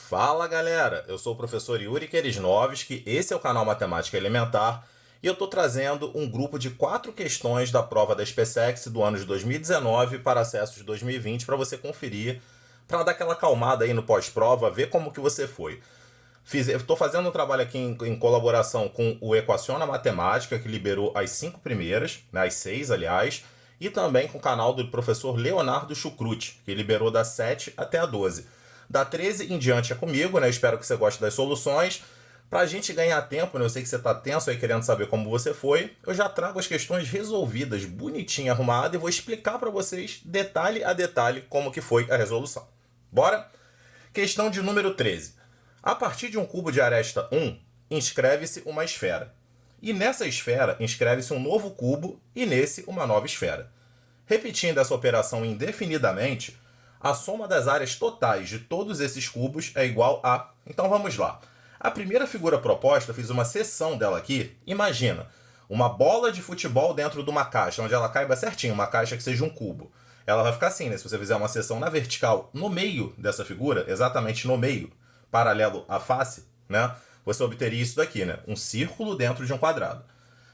Fala galera, eu sou o professor Yuri Kerisnovski, esse é o canal Matemática Elementar e eu estou trazendo um grupo de 4 questões da prova da SpaceX do ano de 2019 para acesso de 2020 para você conferir, para dar aquela acalmada aí no pós-prova, ver como que você foi. Estou fazendo um trabalho aqui em colaboração com o Equaciona Matemática, que liberou as 5 primeiras, né, as 6 aliás, e também com o canal do professor Leonardo Chucrute, que liberou da 7 até a 12. Da 13 em diante é comigo, né? Espero que você goste das soluções. Para a gente ganhar tempo, né? Eu sei que você está tenso aí querendo saber como você foi. Eu já trago as questões resolvidas, bonitinha, arrumada, e vou explicar para vocês, detalhe a detalhe, como que foi a resolução. Bora? Questão de número 13. A partir de um cubo de aresta 1, inscreve-se uma esfera. E nessa esfera, inscreve-se um novo cubo e nesse uma nova esfera. Repetindo essa operação indefinidamente, a soma das áreas totais de todos esses cubos é igual a... Então vamos lá. A primeira figura proposta, eu fiz uma seção dela aqui. Imagina, uma bola de futebol dentro de uma caixa, onde ela caiba certinho, uma caixa que seja um cubo. Ela vai ficar assim, né? Se você fizer uma seção na vertical, no meio dessa figura, exatamente no meio, paralelo à face, né? Você obteria isso daqui, né? Um círculo dentro de um quadrado.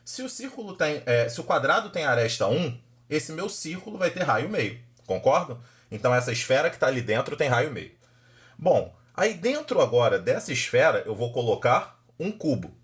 Se o quadrado tem aresta 1, esse meu círculo vai ter raio meio. Concordam? Então essa esfera que está ali dentro tem raio meio. Bom, aí dentro agora dessa esfera eu vou colocar um cubo.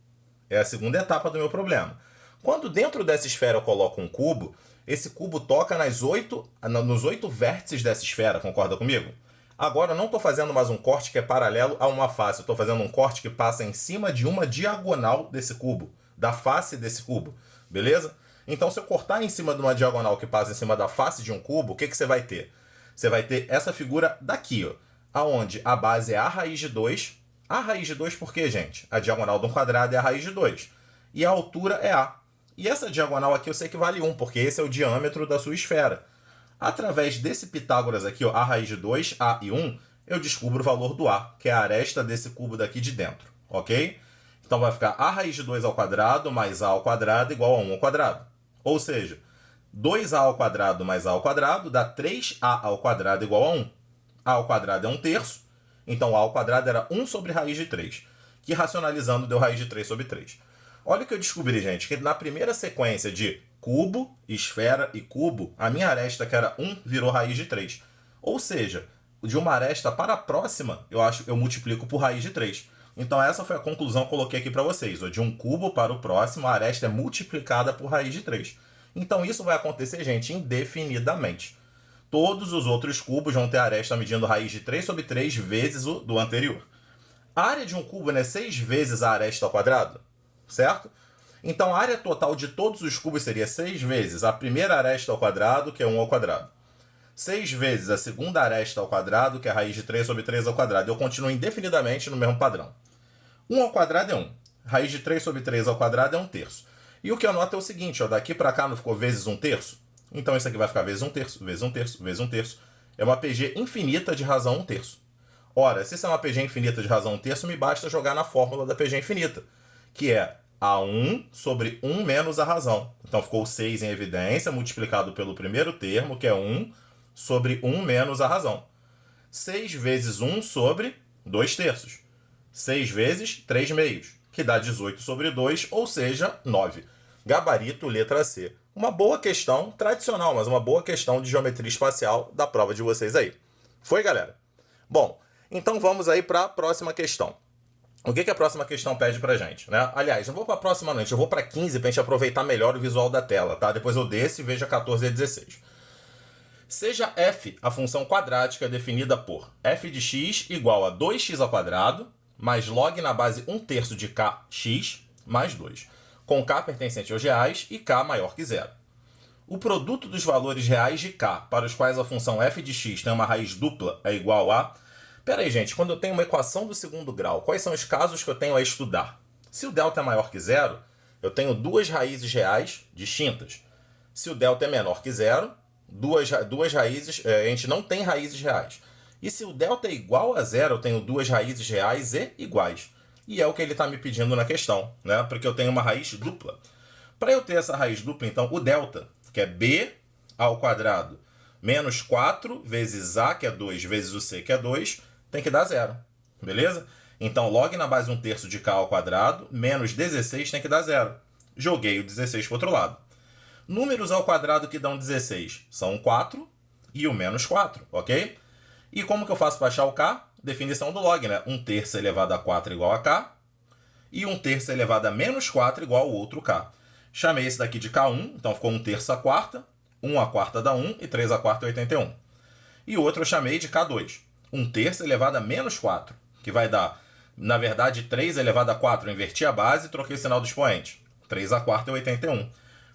É a segunda etapa do meu problema. Quando dentro dessa esfera eu coloco um cubo, esse cubo toca nos 8 vértices dessa esfera, concorda comigo? Agora eu não estou fazendo mais um corte que é paralelo a uma face, eu estou fazendo um corte que passa em cima de uma diagonal desse cubo, da face desse cubo, beleza? Então se eu cortar em cima de uma diagonal que passa em cima da face de um cubo, o que você vai ter? Você vai ter essa figura daqui, ó, aonde a base é a raiz de 2. A raiz de 2 por quê, gente? A diagonal de um quadrado é a raiz de 2. E a altura é A. E essa diagonal aqui eu sei que vale 1, porque esse é o diâmetro da sua esfera. Através desse Pitágoras aqui, ó, a raiz de 2, A e 1, eu descubro o valor do A, que é a aresta desse cubo daqui de dentro, ok? Então vai ficar a raiz de 2 ao quadrado mais A ao quadrado igual a 1 ao quadrado. Ou seja, 2A ao quadrado mais A ao quadrado dá 3A ao quadrado igual a 1. A ao quadrado é 1/3, então A ao quadrado era 1 sobre raiz de 3, que racionalizando deu raiz de 3 sobre 3. Olha o que eu descobri, gente, que na primeira sequência de cubo, esfera e cubo, a minha aresta que era 1 virou raiz de 3. Ou seja, de uma aresta para a próxima, eu multiplico por raiz de 3. Então essa foi a conclusão que eu coloquei aqui para vocês. De um cubo para o próximo, a aresta é multiplicada por raiz de 3. Então isso vai acontecer, gente, indefinidamente. Todos os outros cubos vão ter aresta medindo raiz de 3 sobre 3 vezes o do anterior. A área de um cubo é 6 vezes a aresta ao quadrado, certo? Então a área total de todos os cubos seria 6 vezes a primeira aresta ao quadrado, que é 1 ao quadrado. 6 vezes a segunda aresta ao quadrado, que é a raiz de 3 sobre 3 ao quadrado. Eu continuo indefinidamente no mesmo padrão. 1 ao quadrado é 1. Raiz de 3 sobre 3 ao quadrado é 1/3. E o que eu noto é o seguinte, ó, daqui para cá não ficou vezes 1/3? Então isso aqui vai ficar vezes 1/3, vezes 1/3, vezes 1/3. É uma PG infinita de razão 1/3. Ora, se isso é uma PG infinita de razão 1/3, me basta jogar na fórmula da PG infinita, que é A1 sobre 1 menos a razão. Então ficou 6 em evidência, multiplicado pelo primeiro termo, que é 1 sobre 1 menos a razão. 6 vezes 1 sobre 2/3. 6 vezes 3 meios, que dá 18 sobre 2, ou seja, 9. Gabarito, letra C. Uma boa questão, tradicional, mas uma boa questão de geometria espacial da prova de vocês aí. Foi, galera? Bom, então vamos aí para a próxima questão. O que a próxima questão pede pra gente, né? Aliás, não vou para a próxima não, eu vou para 15 pra gente aproveitar melhor o visual da tela, tá? Depois eu desço e vejo a 14 e a 16. Seja f a função quadrática definida por f de x igual a 2x ao quadrado mais log na base 1/3 de kx mais 2, com k pertencente aos reais e k maior que zero. O produto dos valores reais de k, para os quais a função f de x tem uma raiz dupla, é igual a... Pera aí, gente, quando eu tenho uma equação do segundo grau, quais são os casos que eu tenho a estudar? Se o delta é maior que zero, eu tenho duas raízes reais distintas. Se o delta é menor que zero, duas raízes, a gente não tem raízes reais. E se o delta é igual a zero, eu tenho duas raízes reais e iguais. E é o que ele está me pedindo na questão, né? Porque eu tenho uma raiz dupla. Para eu ter essa raiz dupla, então, o delta, que é b ao quadrado, menos 4 vezes a, que é 2, vezes o c, que é 2, tem que dar zero. beleza? Então, log na base 1/3 de k ao quadrado menos 16 tem que dar 0. Joguei o 16 para o outro lado. Números ao quadrado que dão 16 são o 4 e o menos 4, ok? E como que eu faço para achar o k? Definição do log, né? 1/3 elevado a 4 igual a k. E 1/3 elevado a menos 4 igual ao outro k. Chamei esse daqui de k1, então ficou 1/3 a quarta. 1 a quarta dá 1 e 3 a quarta é 81. E o outro eu chamei de k2. 1/3 elevado a menos 4, que vai dar, na verdade, 3 elevado a 4. Eu inverti a base e troquei o sinal do expoente. 3 a quarta é 81.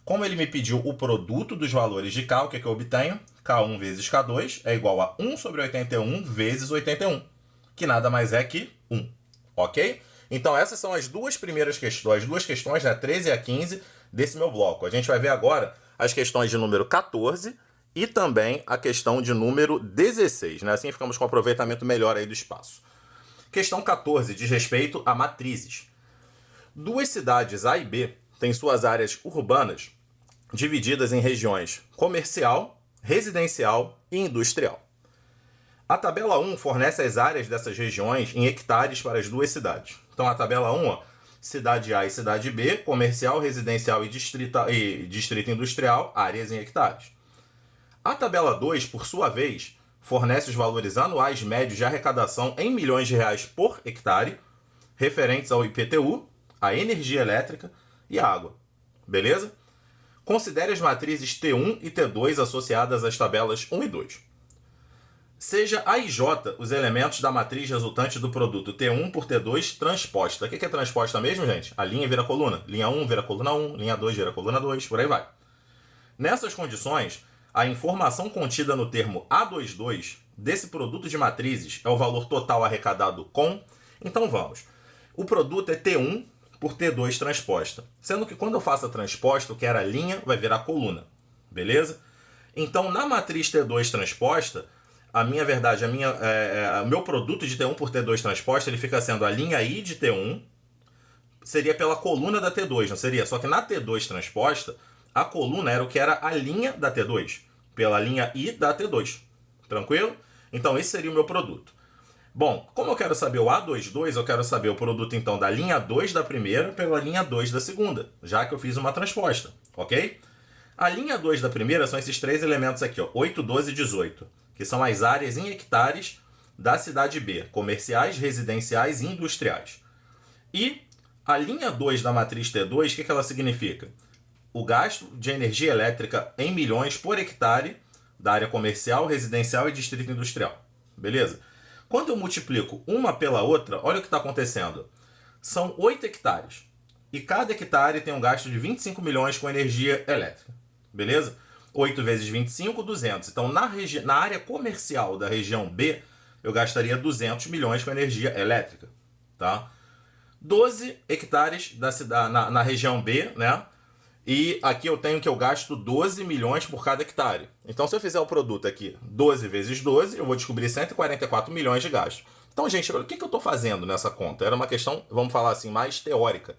Como ele me pediu o produto dos valores de k, o que eu obtenho? K1 vezes K2 é igual a 1 sobre 81 vezes 81, que nada mais é que 1. Ok? Então essas são as duas primeiras questões, as duas questões, né, 13 e a 15 desse meu bloco. A gente vai ver agora as questões de número 14 e também a questão de número 16, né? Assim ficamos com um aproveitamento melhor aí do espaço. Questão 14 diz respeito a matrizes. Duas cidades A e B têm suas áreas urbanas divididas em regiões comercial, residencial e industrial. A tabela 1 fornece as áreas dessas regiões em hectares para as duas cidades. Então a tabela 1, ó, cidade A e cidade B, comercial, residencial e distrito industrial, áreas em hectares. A tabela 2, por sua vez, fornece os valores anuais médios de arrecadação em milhões de reais por hectare, referentes ao IPTU, à energia elétrica e à água. Beleza? Considere as matrizes T1 e T2 associadas às tabelas 1 e 2. Seja A e J os elementos da matriz resultante do produto T1 por T2 transposta. O que é transposta mesmo, gente? A linha vira coluna. Linha 1 vira coluna 1, linha 2 vira coluna 2, por aí vai. Nessas condições, a informação contida no termo A22 desse produto de matrizes é o valor total arrecadado com... Então vamos. O produto é T1 por T2 transposta. Sendo que quando eu faço a transposta, o que era linha vai virar coluna. Beleza? Então, na matriz T2 transposta, o meu produto de T1 por T2 transposta, ele fica sendo a linha I de T1, seria pela coluna da T2, não seria? Só que na T2 transposta, a coluna era o que era a linha da T2, pela linha I da T2. Tranquilo? Então, esse seria o meu produto. Bom, como eu quero saber o A22, eu quero saber o produto, então, da linha 2 da primeira pela linha 2 da segunda, já que eu fiz uma transposta, ok? A linha 2 da primeira são esses três elementos aqui, ó, 8, 12 e 18, que são as áreas em hectares da cidade B, comerciais, residenciais e industriais. E a linha 2 da matriz T2, o que ela significa? O gasto de energia elétrica em milhões por hectare da área comercial, residencial e distrito industrial. Beleza? Quando eu multiplico uma pela outra, olha o que está acontecendo. São 8 hectares. E cada hectare tem um gasto de 25 milhões com energia elétrica. Beleza? 8 vezes 25, 200. Então, na área comercial da região B, eu gastaria 200 milhões com energia elétrica. Tá? 12 hectares na região B, né? E aqui eu tenho que eu gasto 12 milhões por cada hectare. Então, se eu fizer o produto aqui, 12 vezes 12, eu vou descobrir 144 milhões de gastos. Então, gente, o que eu estou fazendo nessa conta? Era uma questão, vamos falar assim, mais teórica.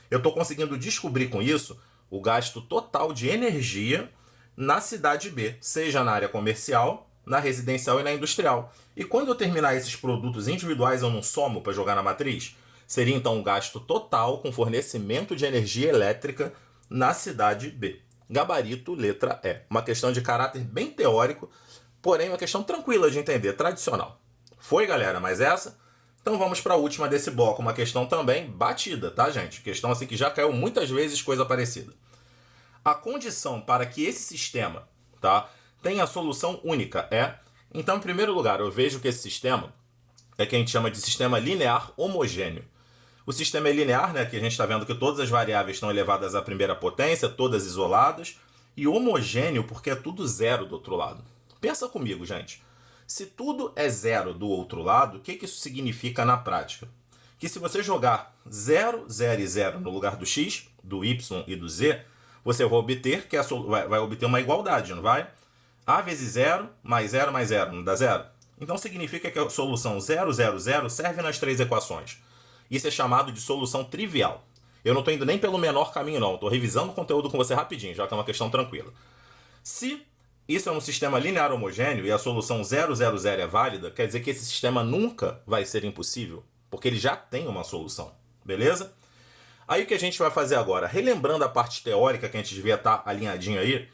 Eu estou conseguindo descobrir com isso o gasto total de energia na cidade B, seja na área comercial, na residencial e na industrial. E quando eu terminar esses produtos individuais, eu não somo para jogar na matriz? Seria então um gasto total com fornecimento de energia elétrica na cidade B. Gabarito, letra E. Uma questão de caráter bem teórico, porém uma questão tranquila de entender, tradicional. Foi, galera? Mais essa? Então vamos para a última desse bloco, uma questão também batida, tá, gente? Questão assim que já caiu muitas vezes, coisa parecida. A condição para que esse sistema, tá, tenha solução única é... Então, em primeiro lugar, eu vejo que esse sistema é que a gente chama de sistema linear homogêneo. O sistema é linear, né, que a gente está vendo que todas as variáveis estão elevadas à primeira potência, todas isoladas, e homogêneo porque é tudo zero do outro lado. Pensa comigo, gente. Se tudo é zero do outro lado, o que isso significa na prática? Que se você jogar 0, 0 e 0 no lugar do x, do y e do z, você vai obter, vai obter uma igualdade, não vai? A vezes 0 mais 0 mais 0, não dá 0? Então significa que a solução 0, 0, 0 serve nas três equações. Isso é chamado de solução trivial. Eu não estou indo nem pelo menor caminho, não. Estou revisando o conteúdo com você rapidinho, já que é uma questão tranquila. Se isso é um sistema linear homogêneo e a solução 0, 0, 0 é válida, quer dizer que esse sistema nunca vai ser impossível, porque ele já tem uma solução, beleza? Aí o que a gente vai fazer agora? Relembrando a parte teórica que a gente devia estar alinhadinho aí,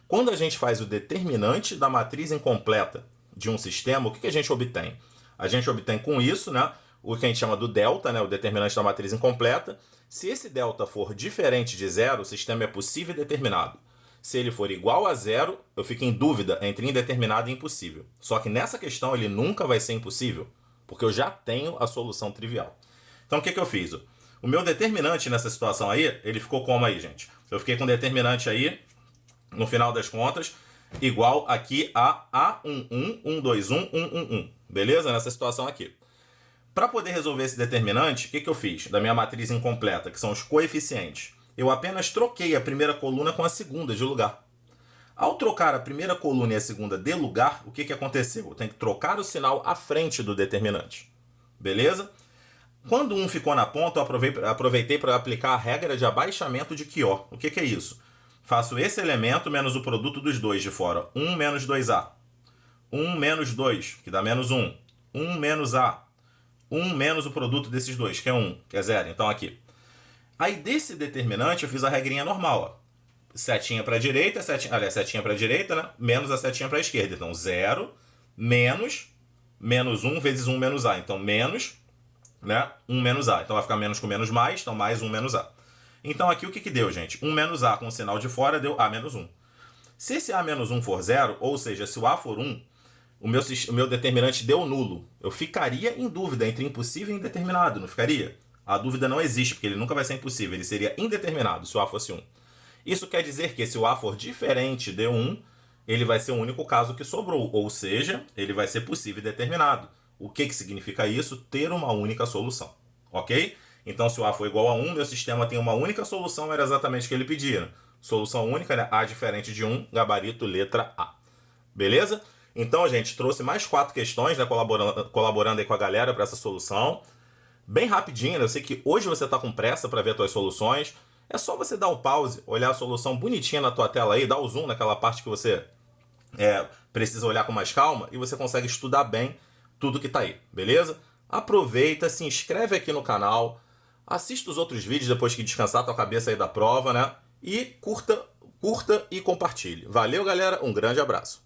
quando a gente faz o determinante da matriz incompleta de um sistema, o que a gente obtém? A gente obtém com isso, né, o que a gente chama do delta, né, o determinante da matriz incompleta. Se esse delta for diferente de zero, o sistema é possível e determinado. Se ele for igual a zero, eu fico em dúvida entre indeterminado e impossível. Só que nessa questão ele nunca vai ser impossível, porque eu já tenho a solução trivial. Então o que eu fiz? O meu determinante nessa situação aí, ele ficou como aí, gente? Eu fiquei com o determinante aí, no final das contas, igual aqui a A11, 121, 111. Beleza? Nessa situação aqui. Para poder resolver esse determinante, o que eu fiz da minha matriz incompleta, que são os coeficientes? Eu apenas troquei a primeira coluna com a segunda de lugar. Ao trocar a primeira coluna e a segunda de lugar, o que aconteceu? Eu tenho que trocar o sinal à frente do determinante. Beleza? Quando um ficou na ponta, eu aproveitei para aplicar a regra de abaixamento de QO. O que é isso? Faço esse elemento menos o produto dos dois de fora. 1 menos 2A. 1 menos 2, que dá menos 1. 1 menos A. 1 menos o produto desses dois, que é 1, que é 0. Então aqui. Aí desse determinante eu fiz a regrinha normal. Ó. Setinha para a direita, setinha para a direita, né? Menos a setinha para a esquerda. Então 0 menos 1 vezes 1 menos A. Então menos, né? 1 menos A. Então vai ficar menos com menos mais, então mais 1 menos A. Então aqui o que deu, gente? 1 menos A com o sinal de fora deu A menos 1. Se esse A menos 1 for 0, ou seja, se o A for 1, o meu determinante deu nulo. Eu ficaria em dúvida entre impossível e indeterminado, não ficaria? A dúvida não existe, porque ele nunca vai ser impossível. Ele seria indeterminado se o A fosse 1. Isso quer dizer que se o A for diferente de 1, ele vai ser o único caso que sobrou. Ou seja, ele vai ser possível e determinado. O que significa isso? Ter uma única solução. Ok? Então, se o A for igual a 1, meu sistema tem uma única solução, era exatamente o que ele pedia. Solução única, né? A diferente de 1, gabarito letra A. Beleza? Então, gente, trouxe mais 4 questões, né, colaborando aí com a galera para essa solução. Bem rapidinho, né? Eu sei que hoje você está com pressa para ver as tuas soluções. É só você dar o pause, olhar a solução bonitinha na tua tela aí, dar o zoom naquela parte que você precisa olhar com mais calma e você consegue estudar bem tudo que está aí, beleza? Aproveita, se inscreve aqui no canal, assista os outros vídeos depois que descansar a tua cabeça aí da prova, né? E curta e compartilhe. Valeu, galera, um grande abraço.